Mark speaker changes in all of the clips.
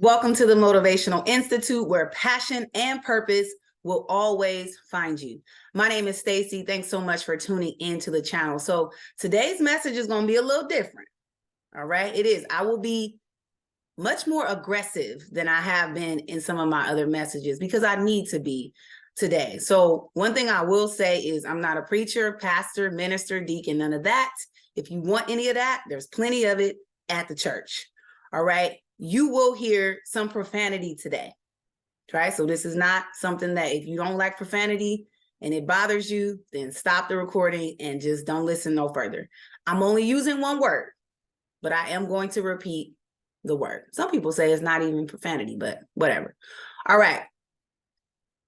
Speaker 1: Welcome to the Motivational Institute, where passion and purpose will always find you. My name is Stacy. Thanks so much for tuning into the channel. So today's message is going to be a little different. All right, it is. I will be much more aggressive than I have been in some of my other messages because I need to be today. So one thing I will say is I'm not a preacher, pastor, minister, deacon, none of that. If you want any of that, there's plenty of it at the church. All right. You will hear some profanity today, right? So this is not something that if you don't like profanity and it bothers you, then stop the recording and just don't listen no further. I'm only using one word, but I am going to repeat the word. Some people say it's not even profanity, but whatever. All right.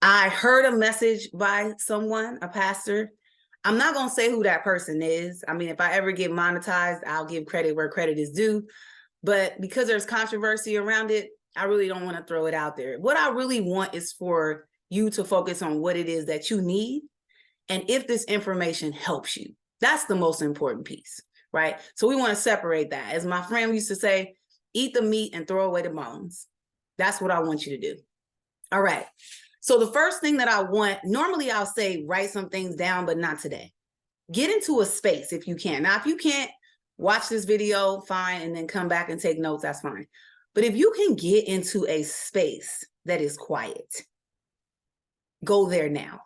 Speaker 1: I heard a message by someone, a pastor. I'm not going to say who that person is. I mean, if I ever get monetized, I'll give credit where credit is due. But because there's controversy around it, I really don't want to throw it out there. What I really want is for you to focus on what it is that you need and if this information helps you. That's the most important piece, right? So we want to separate that. As my friend used to say, eat the meat and throw away the bones. That's what I want you to do. All right. So the first thing that I want, normally I'll say write some things down, but not today. Get into a space if you can. Now, if you can't, watch this video, fine, and then come back and take notes, that's fine. But if you can get into a space that is quiet, go there now.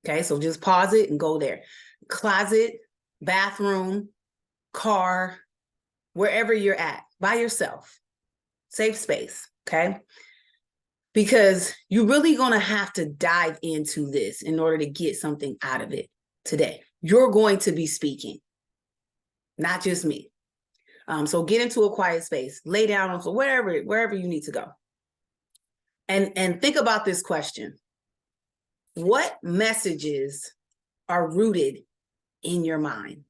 Speaker 1: Okay, so just pause it and go there. Closet, bathroom, car, wherever you're at, by yourself. Safe space, okay? Because you're really gonna have to dive into this in order to get something out of it today. You're going to be speaking. Not just me. So get into a quiet space, lay down on wherever you need to go. And think about this question. What messages are rooted in your mind?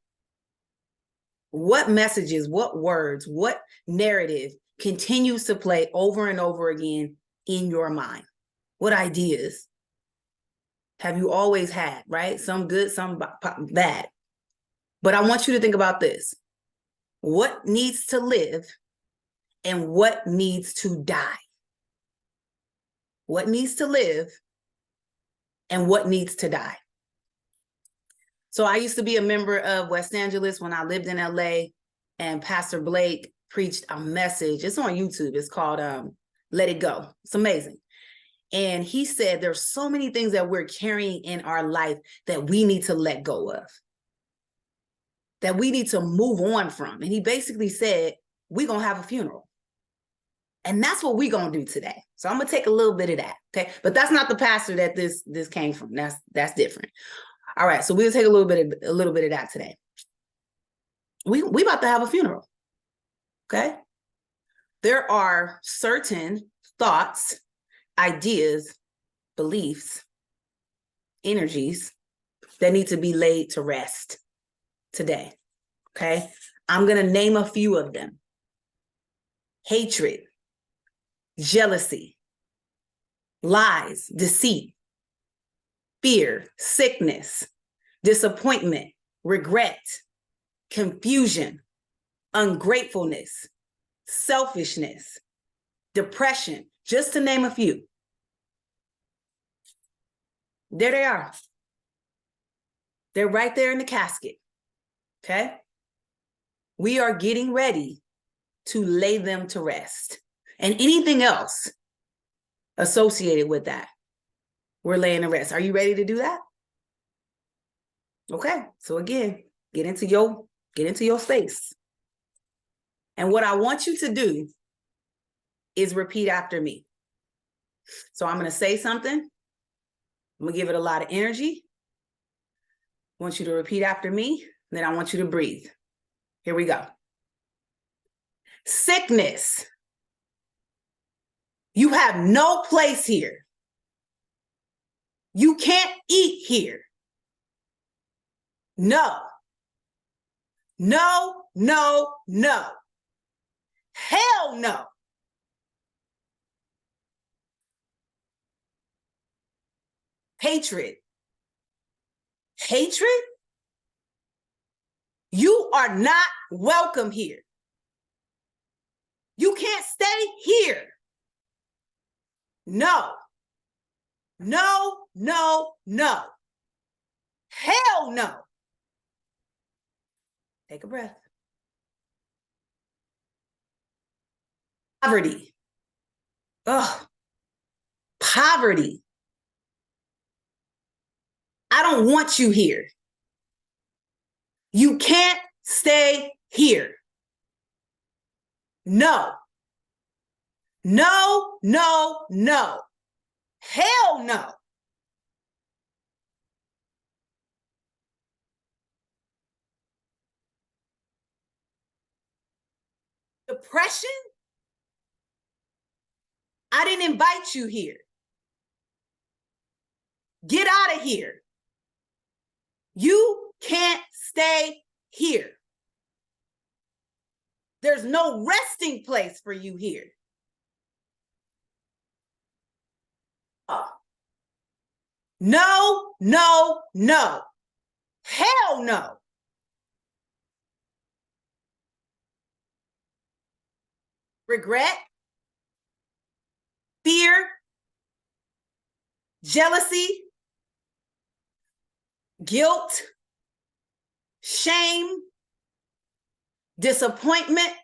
Speaker 1: What messages, what words, what narrative continues to play over and over again in your mind? What ideas have you always had, right? Some good, some bad. But I want you to think about this. What needs to live and what needs to die? What needs to live and what needs to die? So I used to be a member of West Angeles when I lived in LA, and Pastor Blake preached a message. It's on YouTube. It's called Let It Go. It's amazing. And he said there's so many things that we're carrying in our life that we need to let go of, that we need to move on from. And he basically said, we're going to have a funeral. And that's what we're going to do today. So I'm going to take a little bit of that. Okay. But that's not the pastor that this came from. That's different. All right. So we'll take a little bit of that today. We about to have a funeral. Okay. There are certain thoughts, ideas, beliefs, energies that need to be laid to rest today. Okay. I'm going to name a few of them. Hatred, jealousy, lies, deceit, fear, sickness, disappointment, regret, confusion, ungratefulness, selfishness, depression, just to name a few. There they are. They're right there in the casket. Okay? We are getting ready to lay them to rest. And anything else associated with that, we're laying to rest. Are you ready to do that? Okay. So again, get into your space. And what I want you to do is repeat after me. So I'm going to say something. I'm going to give it a lot of energy. I want you to repeat after me. Then I want you to breathe. Here we go. Sickness. You have no place here. You can't eat here. No. No, no, no. Hell no. Hatred. Hatred? You are not welcome here. You can't stay here. No. No, no, no. Hell no. Take a breath. Poverty. Ugh. Poverty. I don't want you here. You can't stay here. No. No, no, no. Hell no. Depression? I didn't invite you here. Get out of here. You can't stay here. There's no resting place for you here. No, no, no. Hell no. Regret, fear, jealousy, guilt, shame, disappointment,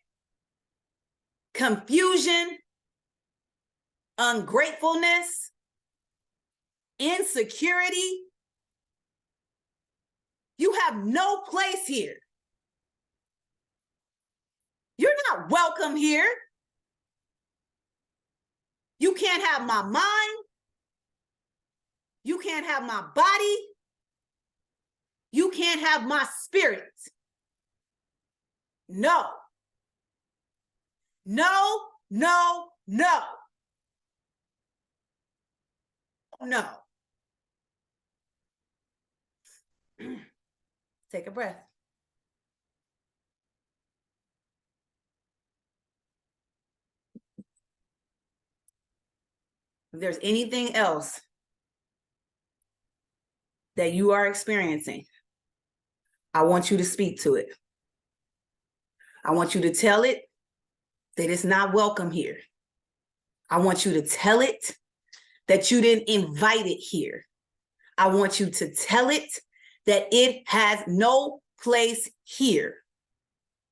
Speaker 1: confusion, ungratefulness, insecurity. You have no place here. You're not welcome here. You can't have my mind. You can't have my body. You can't have my spirit. No. No, no, no. No. Take a breath. If there's anything else that you are experiencing, I want you to speak to it. I want you to tell it that it's not welcome here. I want you to tell it that you didn't invite it here. I want you to tell it that it has no place here.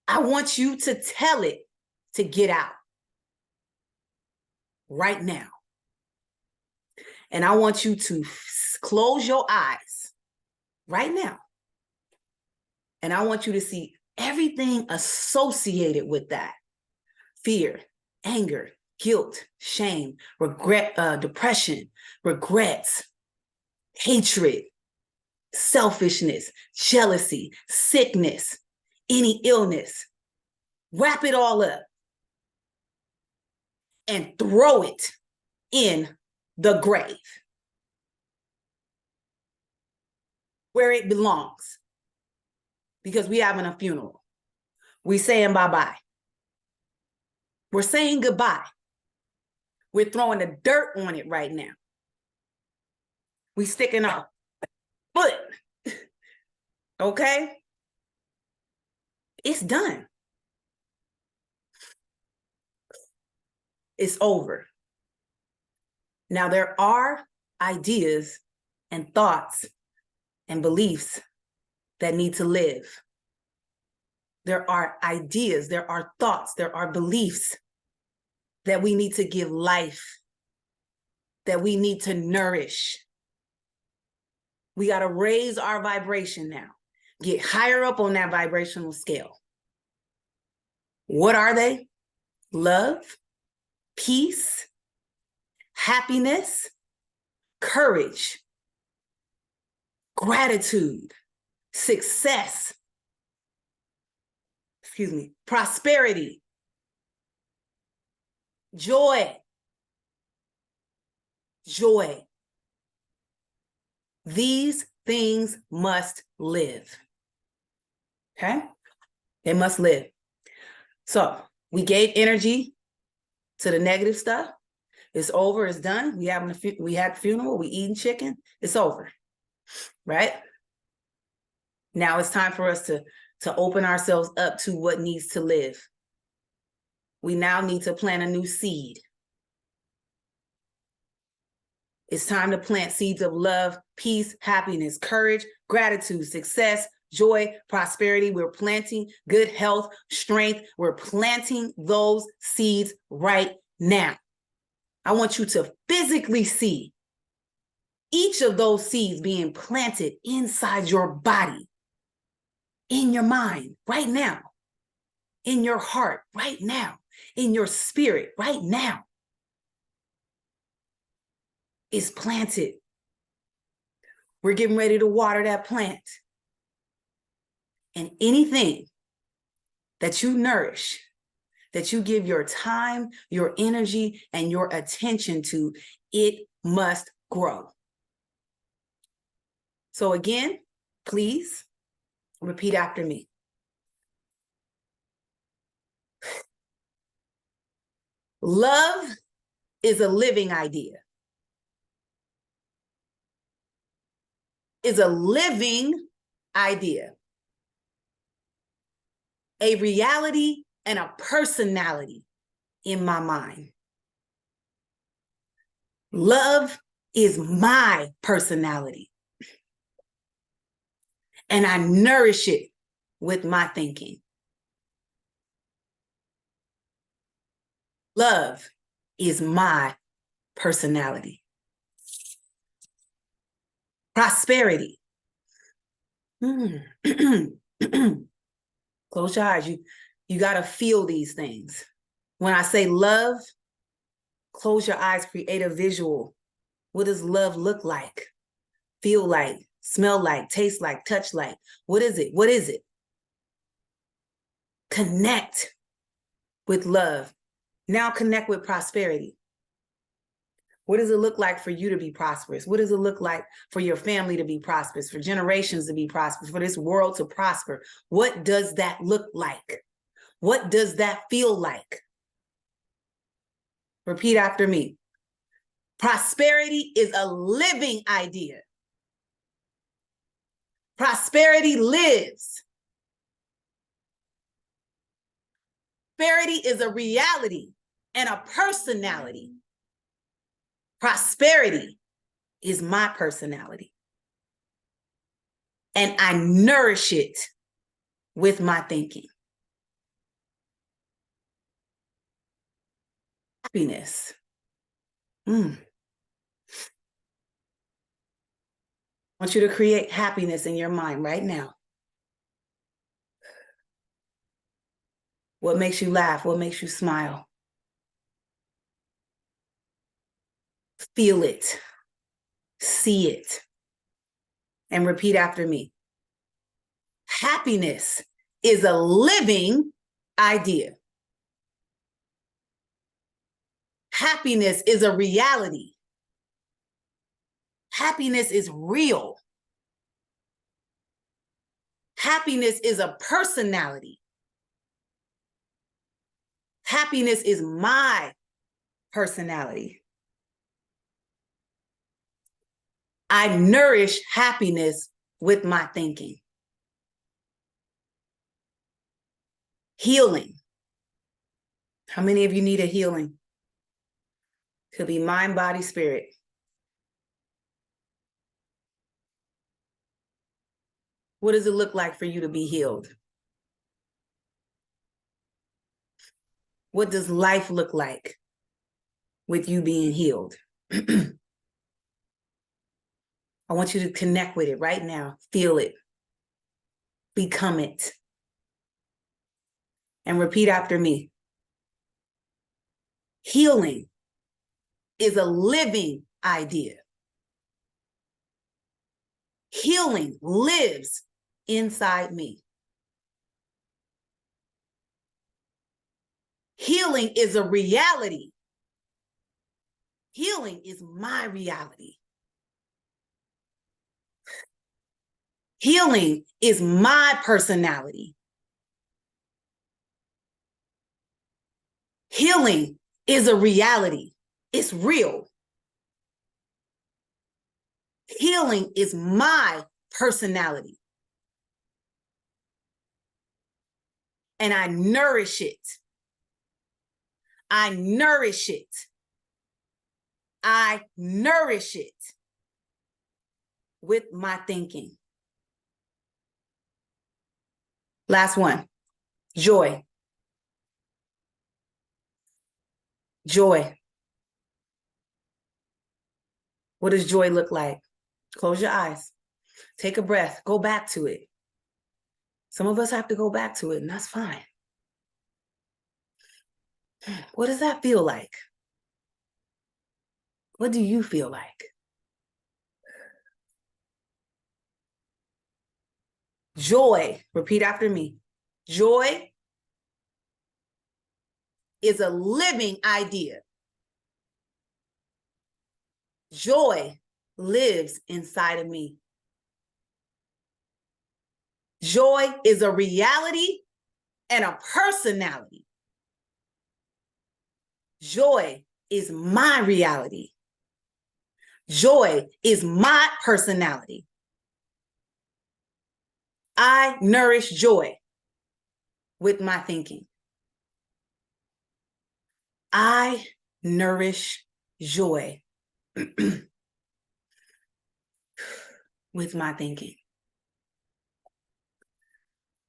Speaker 1: I want you to tell it to get out right now. And I want you to close your eyes right now. And I want you to see everything associated with that. Fear, anger, guilt, shame, regret, depression, regrets, hatred, selfishness, jealousy, sickness, any illness. Wrap it all up and throw it in the grave where it belongs, because we having a funeral. We saying bye-bye. We're saying goodbye. We're throwing the dirt on it right now. We sticking our foot. Okay? It's done. It's over. Now, there are ideas and thoughts and beliefs that need to live. There are ideas, there are thoughts, there are beliefs that we need to give life, that we need to nourish. We got to raise our vibration now, get higher up on that vibrational scale. What are they? Love, peace, happiness, courage, gratitude, success, prosperity, joy. These things must live. Okay? They must live. So we gave energy to the negative stuff. It's over. It's done. We had the funeral. We eating chicken. It's over. Right? Now it's time for us to open ourselves up to what needs to live. We now need to plant a new seed. It's time to plant seeds of love, peace, happiness, courage, gratitude, success, joy, prosperity. We're planting good health, strength. We're planting those seeds right now. I want you to physically see each of those seeds being planted inside your body, in your mind right now, in your heart right now, in your spirit right now. It's planted. We're getting ready to water that plant. And anything that you nourish, that you give your time, your energy, and your attention to, it must grow. So again, please repeat after me. Love is a living idea. Is a living idea. A reality and a personality in my mind. Love is my personality. And I nourish it with my thinking. Love is my personality. Prosperity. Close your eyes. You got to feel these things. When I say love, close your eyes, create a visual. What does love look like? Feel like? Smell like? Taste like? Touch like? What is it? What is it? Connect with love. Now connect with prosperity. What does it look like for you to be prosperous? What does it look like for your family to be prosperous, for generations to be prosperous, for this world to prosper? What does that look like? What does that feel like? Repeat after me. Prosperity is a living idea. Prosperity lives. Prosperity is a reality and a personality. Prosperity is my personality. And I nourish it with my thinking. Happiness. I want you to create happiness in your mind right now. What makes you laugh? What makes you smile? Feel it. See it. And repeat after me. Happiness is a living idea. Happiness is a reality. Happiness is real. Happiness is a personality. Happiness is my personality. I nourish happiness with my thinking. Healing. How many of you need a healing? Could be mind, body, spirit. What does it look like for you to be healed? What does life look like with you being healed? I want you to connect with it right now. Feel it. Become it. And repeat after me. Healing is a living idea. Healing lives inside me. Healing is a reality. Healing is my reality. Healing is my personality. Healing is a reality. It's real. Healing is my personality. And I nourish it. I nourish it I nourish it with my thinking. Last one, joy. Joy. What does joy look like? Close your eyes. Take a breath. Go back to it. Some of us have to go back to it, and that's fine. What does that feel like? What do you feel like? Joy, repeat after me. Joy is a living idea. Joy lives inside of me. Joy is a reality and a personality. Joy is my reality. Joy is my personality. I nourish joy with my thinking. I nourish joy with my thinking.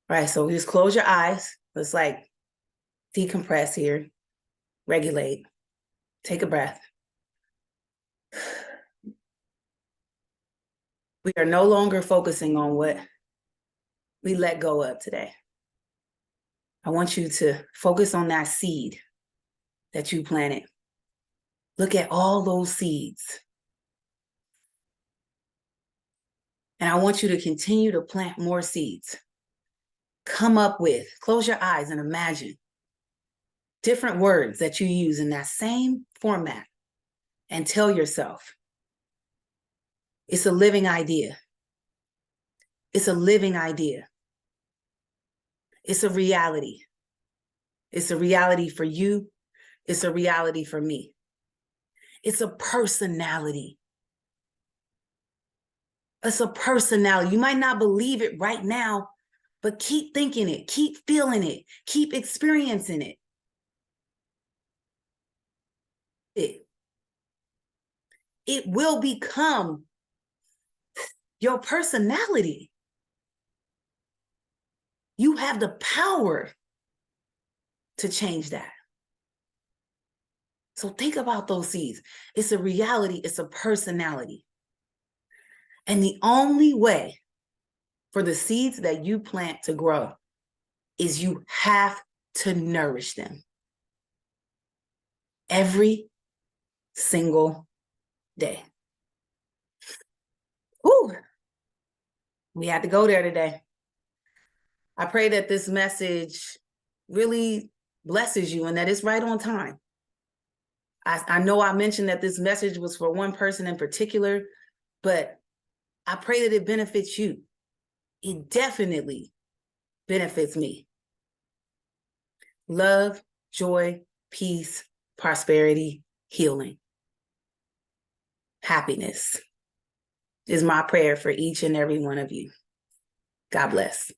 Speaker 1: All right, so just close your eyes. Let's like decompress here, regulate, take a breath. We are no longer focusing on what we let go of today. I want you to focus on that seed that you planted. Look at all those seeds. And I want you to continue to plant more seeds. Come up with, close your eyes and imagine different words that you use in that same format and tell yourself, it's a living idea. It's a living idea. It's a reality. It's a reality for you. It's a reality for me. It's a personality. It's a personality. You might not believe it right now, but keep thinking it, keep feeling it, keep experiencing it. It will become your personality. You have the power to change that. So think about those seeds. It's a reality, it's a personality. And the only way for the seeds that you plant to grow is you have to nourish them every single day. Whew. We had to go there today. I pray that this message really blesses you and that it's right on time. I know I mentioned that this message was for one person in particular, but I pray that it benefits you. It definitely benefits me. Love, joy, peace, prosperity, healing, happiness is my prayer for each and every one of you. God bless.